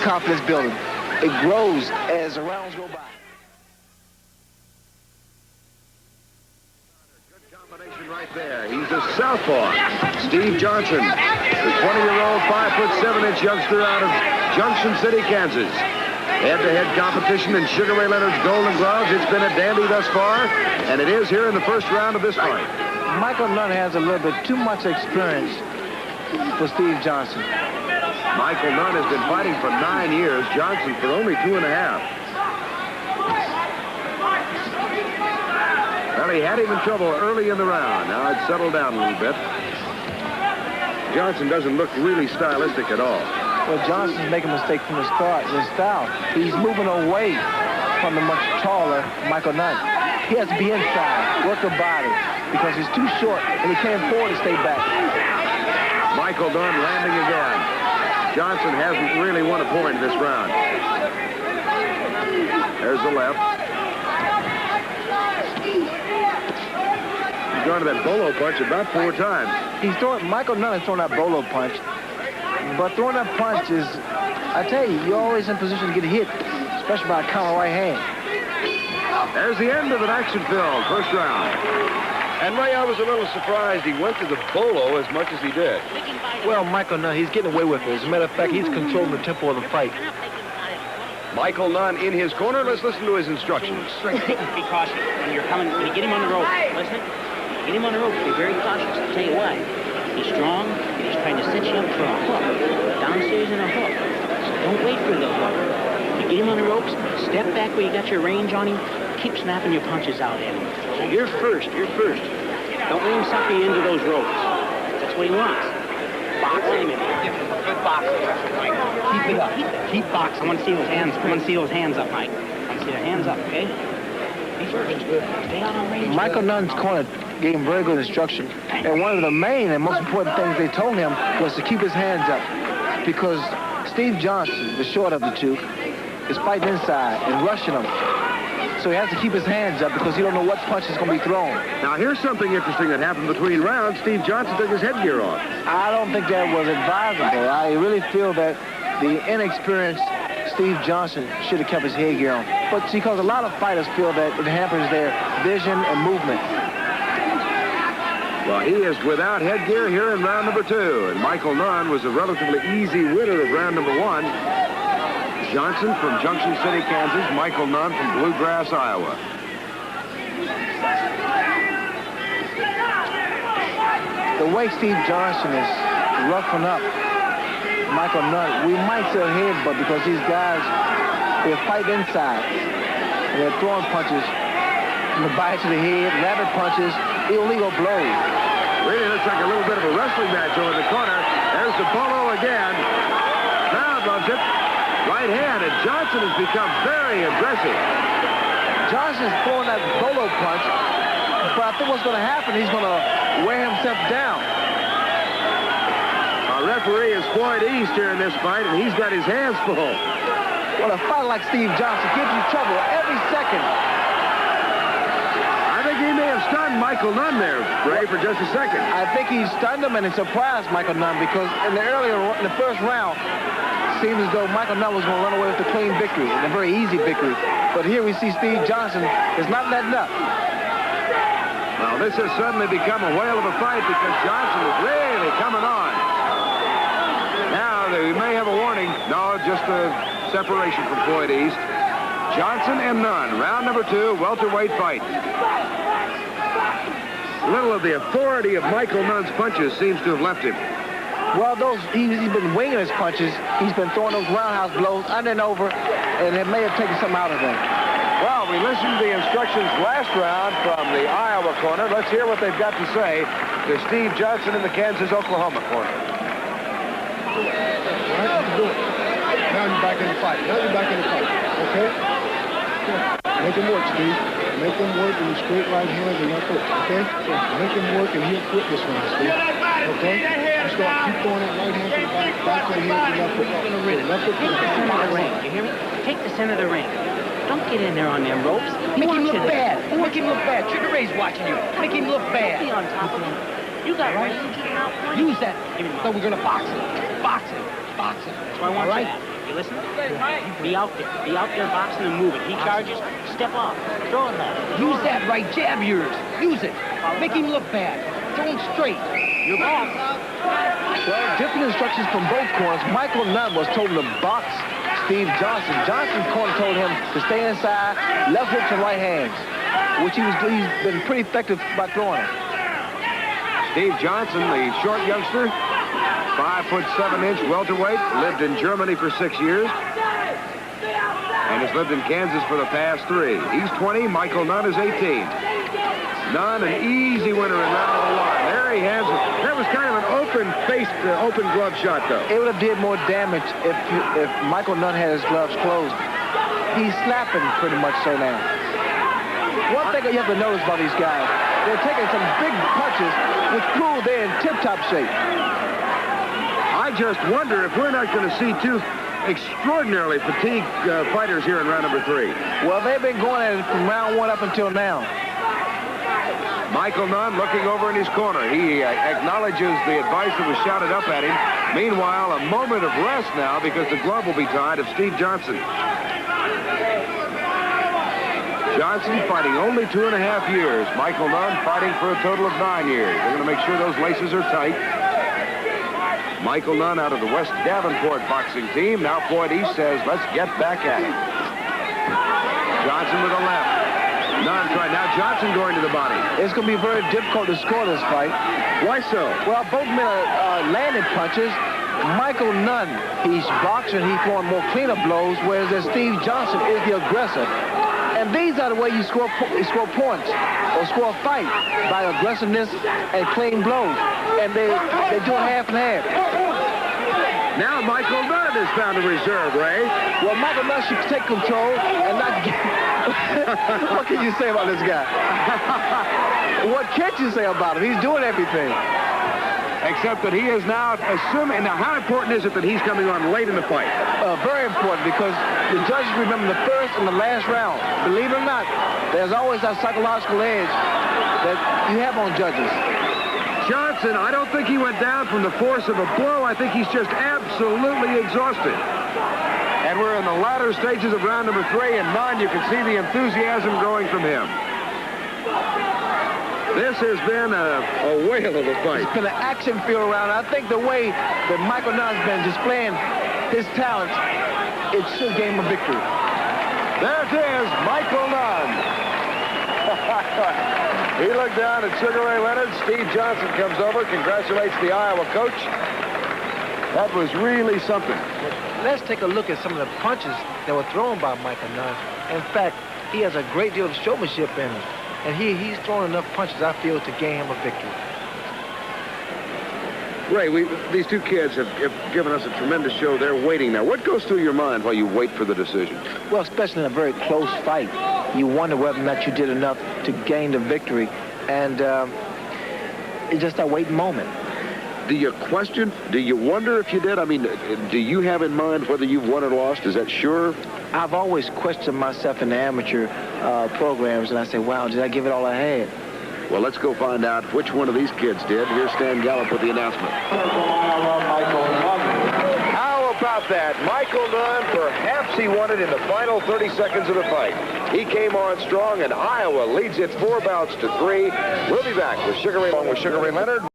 confidence building. It grows as the rounds go by. Good combination right there. He's a southpaw. Steve Johnston, the 20-year-old, 5'7" youngster out of Junction City, Kansas. Head-to-head competition in Sugar Ray Leonard's Golden Gloves. It's been a dandy thus far, and it is here in the first round of this fight. Michael Nunn has a little bit too much experience for Steve Johnston. Michael Nunn has been fighting for 9 years. Johnston for only 2.5. Well, he had him in trouble early in the round. Now it's settled down a little bit. Johnston doesn't look really stylistic at all. Well, Johnston's making a mistake from the start in his style. He's moving away from the much taller Michael Nunn. He has to be inside, work the body, because he's too short and he can't afford to stay back. Michael Nunn landing again. Johnston hasn't really won a point in this round. There's the left. He's gone to that bolo punch about 4 times. Michael Nunn is throwing that bolo punch. But throwing that punch is, I tell you, you're always in position to get hit, especially by a counter right hand. There's the end of an action-filled first round. And Ray, I was a little surprised he went to the bolo as much as he did. Well, Michael Nunn, he's getting away with it. As a matter of fact, he's controlling the tempo of the fight. Michael Nunn in his corner. Let's listen to his instructions. Be cautious when you're coming. When you get him on the rope, listen. Get him on the rope. Be very cautious. I'll tell you why. He's strong. He's trying to set you up for a hook. Downstairs in a hook. So don't wait for the hook. You get him on the ropes. Step back where you got your range on him. Keep snapping your punches out at him. So you're first. You're first. Don't let him suck you into those ropes. That's what he wants. Box him in. Good boxing. Keep it up. Keep boxing. I want to see those hands. I want to see those hands up, Mike. I want to see the hands up, okay? Be first. Stay out on range. Michael Nunn's corner gave him very good instruction. And one of the main and most important things they told him was to keep his hands up. Because Steve Johnston, the short of the two, is fighting inside and rushing him. So he has to keep his hands up because he don't know what punch is going to be thrown. Now, here's something interesting that happened between rounds. Steve Johnston took his headgear off. I don't think that was advisable. I really feel that the inexperienced Steve Johnston should have kept his headgear on. But see, because a lot of fighters feel that it hampers their vision and movement. Well, he is without headgear here in round number 2. And Michael Nunn was a relatively easy winner of round number 1. Johnston from Junction City, Kansas. Michael Nunn from Bluegrass, Iowa. The way Steve Johnston is roughing up Michael Nunn, we might say headbutt because these guys, they're fighting inside. And they're throwing punches from the body to the head, rabbit punches, illegal blows. Really looks like a little bit of a wrestling match over in the corner. There's the bolo again. Crowd loves it. Right hand, and Johnston has become very aggressive. Johnston's throwing that bolo punch, but I think what's going to happen, he's going to wear himself down. Our referee is Floyd East here in this fight, and he's got his hands full. Well, a fighter like Steve Johnston gives you trouble every second. I think he may have stunned Michael Nunn there, Ray, for just a second. I think he stunned him and it surprised Michael Nunn because in the first round, it seemed as though Michael Nunn was going to run away with a clean victory, and a very easy victory. But here we see Steve Johnston is not letting up. Well, this has suddenly become a whale of a fight because Johnston is really coming on. Now, we may have a warning. No, just a separation from Floyd East. Johnston and Nunn, round number 2, welterweight fight. A little of the authority of Michael Nunn's punches seems to have left him. Well, he's been winging his punches. He's been throwing those roundhouse blows under and over, and it may have taken some out of them. Well, we listened to the instructions last round from the Iowa corner. Let's hear what they've got to say to Steve Johnston in the Kansas, Oklahoma corner. All right, you can do it. Now you're back in the fight. Okay? Make him work, Steve. Make him work in the straight right hand and left hook, okay? Make him work and he'll quit this round, Steve. Okay? Just keep throwing that right hand to the back of the head and left hook. Left hook to the back of the ring. You hear me? Take the center of the ring. Don't get in there on them ropes. Make him look bad. Make him look bad. Sugar Ray's watching you. Make him look bad. Be on top of him. You got right. Use that. I thought we were going to box him. Box him. boxing. That's what I want All you right? to have. You listen? Be out there. Be out there boxing and moving. He charges, step off. Throw it left. Use that right jab of yours. Use it. Make him look bad. Throw him straight. You're back. Well, different instructions from both corners. Michael Nunn was told to box Steve Johnston. Johnston's corner told him to stay inside, left hooks and right hands, which he's been pretty effective by throwing it. Steve Johnston, the short youngster, 5'7" welterweight, lived in Germany for 6 years, and has lived in Kansas for the past 3. He's 20. Michael Nunn is 18. Nunn, an easy winner in round of the line. There he has it. That was kind of an open-faced, open glove shot, though. It would have did more damage if Michael Nunn had his gloves closed. He's slapping pretty much so now. One thing you have to notice about these guys, they're taking some big punches, which prove they're in tip-top shape. I just wonder if we're not going to see two extraordinarily fatigued fighters here in round number 3. Well, they've been going at it from round 1 up until now. Michael Nunn looking over in his corner. He acknowledges the advice that was shouted up at him. Meanwhile, a moment of rest now because the glove will be tied of Steve Johnston. Johnson fighting only 2.5 years. Michael Nunn fighting for a total of 9 years. They're going to make sure those laces are tight. Michael Nunn out of the West Davenport boxing team. Now Floyd East says, let's get back at it. Johnson with a left. Nunn trying. Now Johnson going to the body. It's going to be very difficult to score this fight. Why so? Well, both men are landing punches. Michael Nunn, he's boxing, he's throwing more cleaner blows, whereas Steve Johnston is the aggressor. And these are the way you score points or score a fight, by aggressiveness and clean blows. And they're doing half and half. Now Michael Nunn is found to reserve, Ray. Well, Michael Nunn should take control and not get... What can you say about this guy? What can't you say about him? He's doing everything. Except that he is now assuming... Now, how important is it that he's coming on late in the fight? Very important, because the judges remember the first and the last round. Believe it or not, there's always that psychological edge that you have on judges. Johnson, I don't think he went down from the force of a blow. I think he's just absolutely exhausted. And we're in the latter stages of round number 3, and Nunn, you can see the enthusiasm growing from him. This has been a whale of a fight. It's been an action-filled round. I think the way that Michael Nunn's been displaying his talents, it should gain him a victory. There it is, Michael Nunn. He looked down at Sugar Ray Leonard. Steve Johnston comes over, congratulates the Iowa coach. That was really something. Let's take a look at some of the punches that were thrown by Michael Nunn. In fact, he has a great deal of showmanship in him. And he's thrown enough punches, I feel, to gain him a victory. Ray, these two kids have given us a tremendous show. They're waiting now. What goes through your mind while you wait for the decision? Well, especially in a very close fight, you wonder whether or not you did enough to gain the victory. And it's just a waiting moment. Do you question? Do you wonder if you did? I mean, do you have in mind whether you've won or lost? Is that sure? I've always questioned myself in the amateur programs, and I say, wow, did I give it all I had? Well, let's go find out which one of these kids did. Here's Stan Gallup with the announcement. How about that? Michael Nunn, perhaps he won it in the final 30 seconds of the fight. He came on strong, and Iowa leads it 4 bouts to 3. We'll be back with Sugar Ray Leonard.